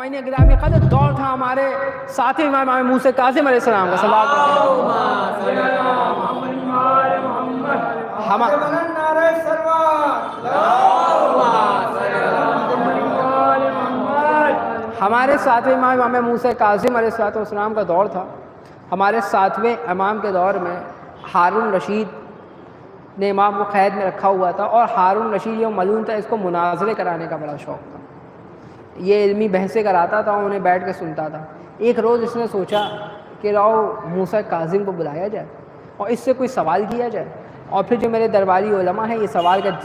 سامعین گرامی قدر دور تھا ہمارے ساتھی امام موسیٰ کاظم علیہ السلام کا صلی ہمارے ساتویں امام موسیٰ کاظم علیہ السلام کا دور تھا. ہمارے ساتویں امام کے دور میں ہارون رشید نے امام کو قید میں رکھا ہوا تھا، اور ہارون رشید یہ ملعون تھا، اس کو مناظرے کرانے کا بڑا شوق تھا. یہ علمی بحثیں کراتا تھا، انہیں بیٹھ کے سنتا تھا. ایک روز اس نے سوچا کہ لاؤ موسیٰ کاظم کو بلایا جائے اور اس سے کوئی سوال کیا جائے، اور پھر جو میرے درباری علماء ہیں یہ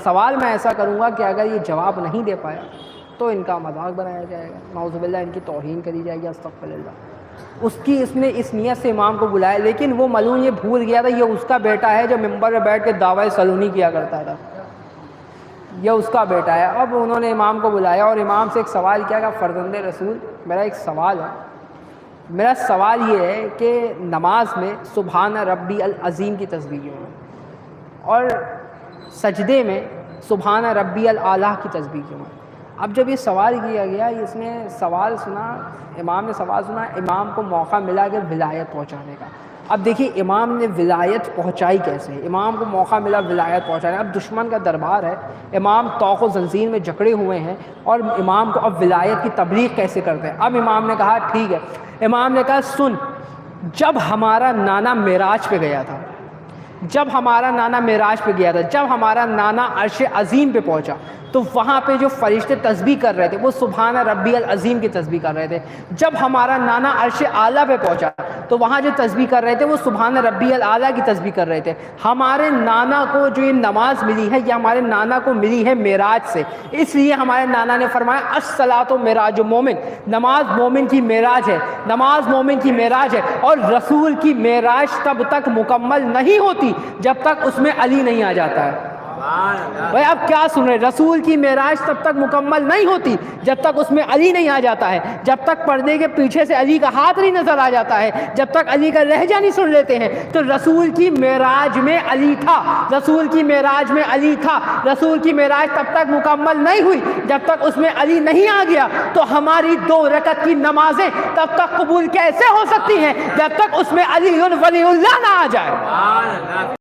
سوال میں ایسا کروں گا کہ اگر یہ جواب نہیں دے پایا تو ان کا مذاق بنایا جائے گا، نعوذ باللہ ان کی توہین کری جائے گی، استغفر اللہ. اس نے اس نیت سے امام کو بلایا، لیکن وہ ملعون یہ بھول گیا تھا یہ اس کا بیٹا ہے جو ممبر پہ بیٹھ کے دعوی سلونی کیا کرتا تھا، یہ اس کا بیٹا ہے. اب انہوں نے امام کو بلایا اور امام سے ایک سوال کیا کہ فرزند رسول میرا ایک سوال ہے. میرا سوال یہ ہے کہ نماز میں سبحان ربی العظیم کی تسبیح کیوں ہے، اور سجدے میں سبحان ربی الاعلیٰ کی تسبیح کیوں ہے. اب جب یہ سوال کیا گیا، اس نے سوال سنا، امام نے سوال سنا، امام کو موقع ملا کہ ولایت پہنچانے کا. اب دیکھیے امام نے ولایت پہنچائی کیسے، امام کو موقع ملا ولایت پہنچانے. اب دشمن کا دربار ہے، امام طوق و زنجیر میں جکڑے ہوئے ہیں، اور امام کو اب ولایت کی تبلیغ کیسے کرتے ہیں. اب امام نے کہا ٹھیک ہے. امام نے کہا سن، جب ہمارا نانا معراج پہ گیا تھا، جب ہمارا نانا عرش عظیم پہ پہنچا تو وہاں پہ جو فرشتے تسبیح کر رہے تھے وہ سبحان ربی العظیم کی تسبیح کر رہے تھے. جب ہمارا نانا عرش اعلیٰ پہ پہنچا تو وہاں جو تسبیح کر رہے تھے وہ سبحان ربی الاعلیٰ کی تسبیح کر رہے تھے. ہمارے نانا کو جو یہ نماز ملی ہے یہ ہمارے نانا کو ملی ہے معراج سے، اس لیے ہمارے نانا نے فرمایا الصلاۃ معراج مومن، نماز مومن کی معراج ہے، نماز مومن کی معراج ہے. اور رسول کی معراج تب تک مکمل نہیں ہوتی جب تک اس میں علی نہیں آ جاتا ہے. بھائی آپ کیا سن رہے ہیں، رسول کی معراج تب تک مکمل نہیں ہوتی جب تک اس میں علی نہیں آ جاتا ہے، جب تک پردے کے پیچھے سے علی کا ہاتھ نہیں نظر آ جاتا ہے، جب تک علی کا لہجہ نہیں سن لیتے ہیں. تو رسول کی معراج میں علی تھا، رسول کی معراج میں علی تھا. رسول کی معراج تب تک مکمل نہیں ہوئی جب تک اس میں علی نہیں آ گیا. تو ہماری 2 رکعت کی نمازیں تب تک قبول کیسے ہو سکتی ہیں جب تک اس میں علی ولی اللہ نہ آ جائے.